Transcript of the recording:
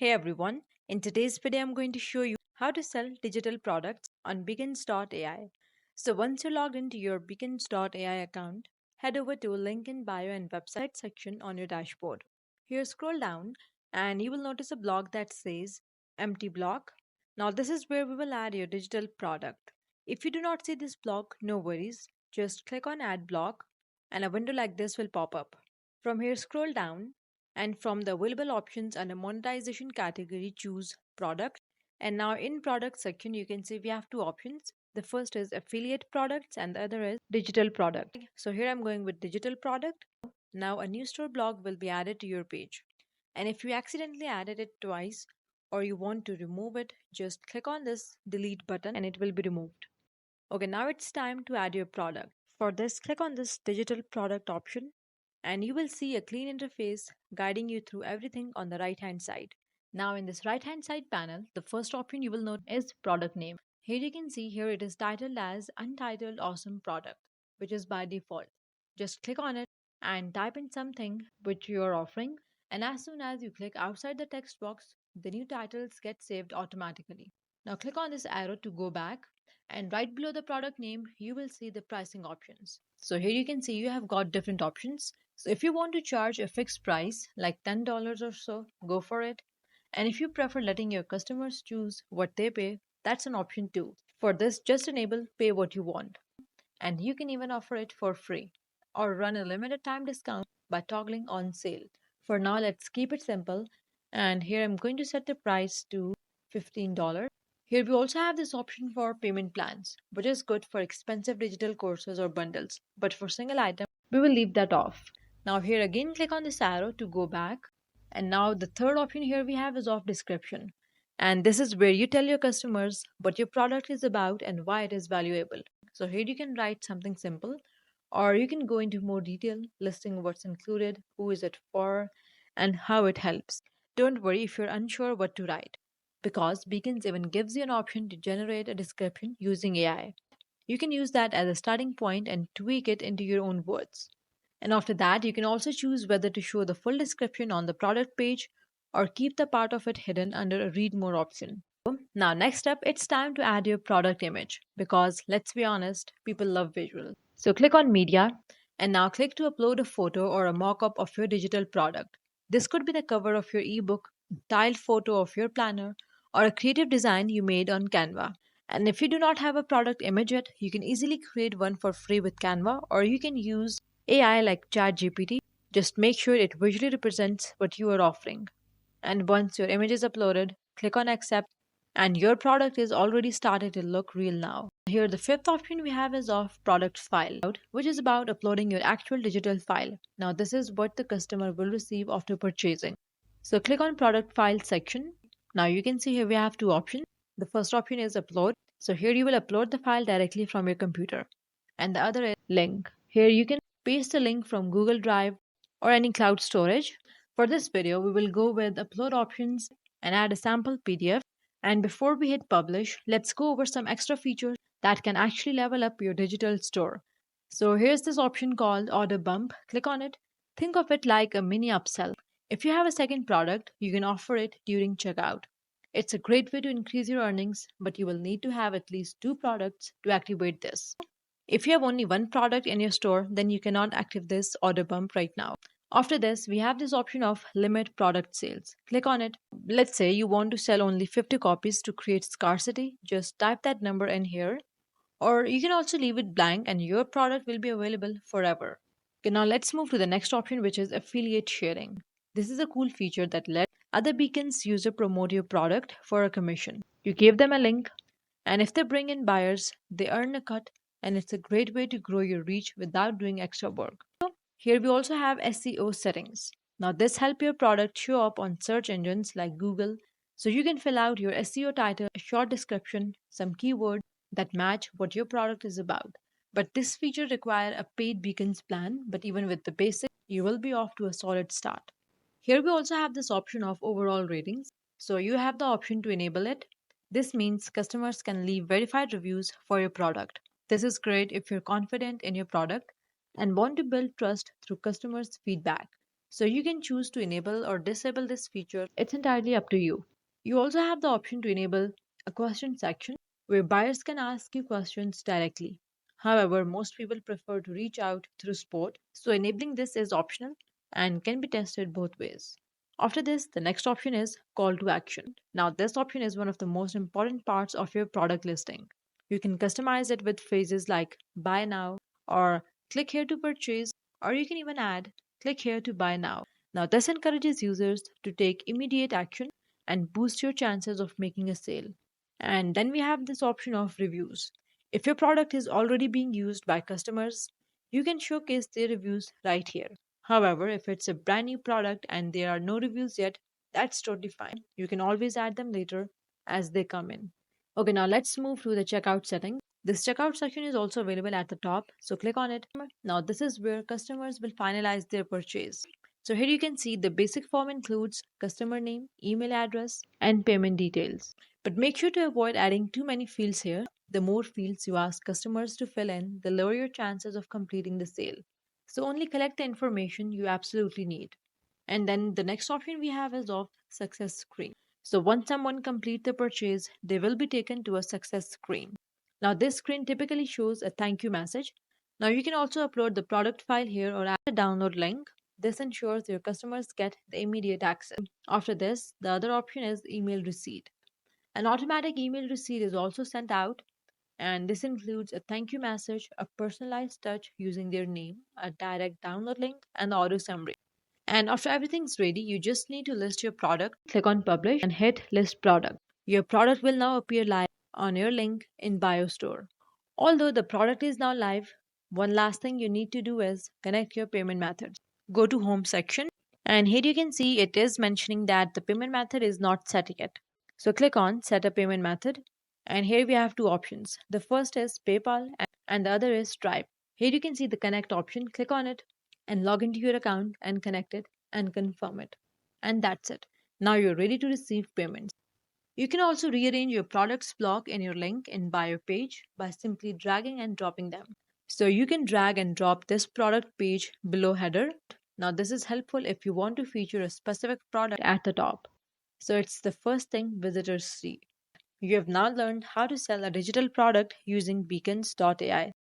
Hey everyone, in today's video I'm going to show you how to sell digital products on beacons.ai. So once you're logged into your beacons.ai account, head over to link in bio and website section on your dashboard. Here scroll down and you will notice a block that says empty block. Now this is where we will add your digital product. If you do not see this block, no worries. Just click on add block and a window like this will pop up. From here scroll down and from the available options under monetization category choose product. And now in product section you can see we have two options. The first is affiliate products and the other is digital product. So here I'm going with digital product. Now a new store blog will be added to your page, and if you accidentally added it twice or you want to remove it, just click on this delete button and it will be removed. Okay, now it's time to add your product. For this, click on this digital product option and you will see a clean interface guiding you through everything on the right hand side. Now in this right hand side panel, the first option you will note is product name. Here you can see here it is titled as Untitled Awesome Product, which is by default. Just click on it and type in something which you are offering, and as soon as you click outside the text box, the new titles get saved automatically. Now click on this arrow to go back, and right below the product name you will see the pricing options. So here you can see you have got different options. So if you want to charge a fixed price like $10 or so, go for it. And if you prefer letting your customers choose what they pay, that's an option too. For this, just enable pay what you want, and you can even offer it for free or run a limited time discount by toggling on sale. For now, let's keep it simple, and here I'm going to set the price to $15. Here we also have this option for payment plans, which is good for expensive digital courses or bundles, but for single item, we will leave that off. Now here again click on this arrow to go back, and now the third option here we have is of description. And this is where you tell your customers what your product is about and why it is valuable. So here you can write something simple, or you can go into more detail, listing what's included, who is it for, and how it helps. Don't worry if you're unsure what to write, because Beacons even gives you an option to generate a description using AI. You can use that as a starting point and tweak it into your own words. And after that, you can also choose whether to show the full description on the product page or keep the part of it hidden under a read more option. Now, next up, it's time to add your product image because let's be honest, people love visual. So click on media and now click to upload a photo or a mock up of your digital product. This could be the cover of your ebook, tiled photo of your planner, or a creative design you made on Canva. And if you do not have a product image yet, you can easily create one for free with Canva, or you can use AI like ChatGPT. Just make sure it visually represents what you are offering. And once your image is uploaded, click on accept and your product is already started to look real now. Here the fifth option we have is of product file, which is about uploading your actual digital file. Now this is what the customer will receive after purchasing. So click on product file section. Now you can see here we have two options. The first option is upload. So here you will upload the file directly from your computer. And the other is link. Here you can paste a link from Google Drive or any cloud storage. For this video, we will go with upload options and add a sample PDF. And before we hit publish, let's go over some extra features that can actually level up your digital store. So here's this option called order bump. Click on it. Think of it like a mini upsell. If you have a second product, you can offer it during checkout. It's a great way to increase your earnings, but you will need to have at least two products to activate this. If you have only one product in your store, then you cannot activate this order bump right now. After this, we have this option of limit product sales. Click on it. Let's say you want to sell only 50 copies to create scarcity. Just type that number in here. Or you can also leave it blank and your product will be available forever. Okay, now let's move to the next option, which is affiliate sharing. This is a cool feature that lets other beacons user promote your product for a commission. You give them a link, and if they bring in buyers, they earn a cut, and it's a great way to grow your reach without doing extra work. Here we also have SEO settings. Now this help your product show up on search engines like Google, so you can fill out your SEO title, a short description, some keywords that match what your product is about. But this feature require a paid beacons plan, but even with the basic, you will be off to a solid start. Here we also have this option of overall ratings. So you have the option to enable it. This means customers can leave verified reviews for your product. This is great if you're confident in your product and want to build trust through customers' feedback. So you can choose to enable or disable this feature. It's entirely up to you. You also have the option to enable a question section where buyers can ask you questions directly. However, most people prefer to reach out through support, so enabling this is optional and can be tested both ways. After this, the next option is call to action. Now, this option is one of the most important parts of your product listing. You can customize it with phrases like buy now or click here to purchase, or you can even add click here to buy now. Now, this encourages users to take immediate action and boost your chances of making a sale. And then we have this option of reviews. If your product is already being used by customers, you can showcase their reviews right here. However, if it's a brand new product and there are no reviews yet, that's totally fine. You can always add them later as they come in. Okay, now let's move to the checkout settings. This checkout section is also available at the top, so click on it. Now, this is where customers will finalize their purchase. So, here you can see the basic form includes customer name, email address, and payment details. But make sure to avoid adding too many fields here. The more fields you ask customers to fill in, the lower your chances of completing the sale. So, only collect the information you absolutely need. And then the next option we have is of success screen. So once someone completes the purchase, they will be taken to a success screen. Now this screen typically shows a thank you message. Now you can also upload the product file here or add a download link. This ensures your customers get the immediate access. After this, the other option is email receipt. An automatic email receipt is also sent out, and this includes a thank you message, a personalized touch using their name, a direct download link, and auto summary. And after everything's ready, you just need to list your product, click on publish, and hit list product. Your product will now appear live on your link in BioStore. Although the product is now live, one last thing you need to do is connect your payment methods. Go to home section, and here you can see it is mentioning that the payment method is not set yet. So click on set a payment method, and here we have two options. The first is PayPal and the other is Stripe. Here you can see the connect option. Click on it and log into your account and connect it and confirm it. And that's it. Now you're ready to receive payments. You can also rearrange your products block in your link in bio page by simply dragging and dropping them. So you can drag and drop this product page below header. Now this is helpful if you want to feature a specific product at the top. So it's the first thing visitors see. You have now learned how to sell a digital product using beacons.ai.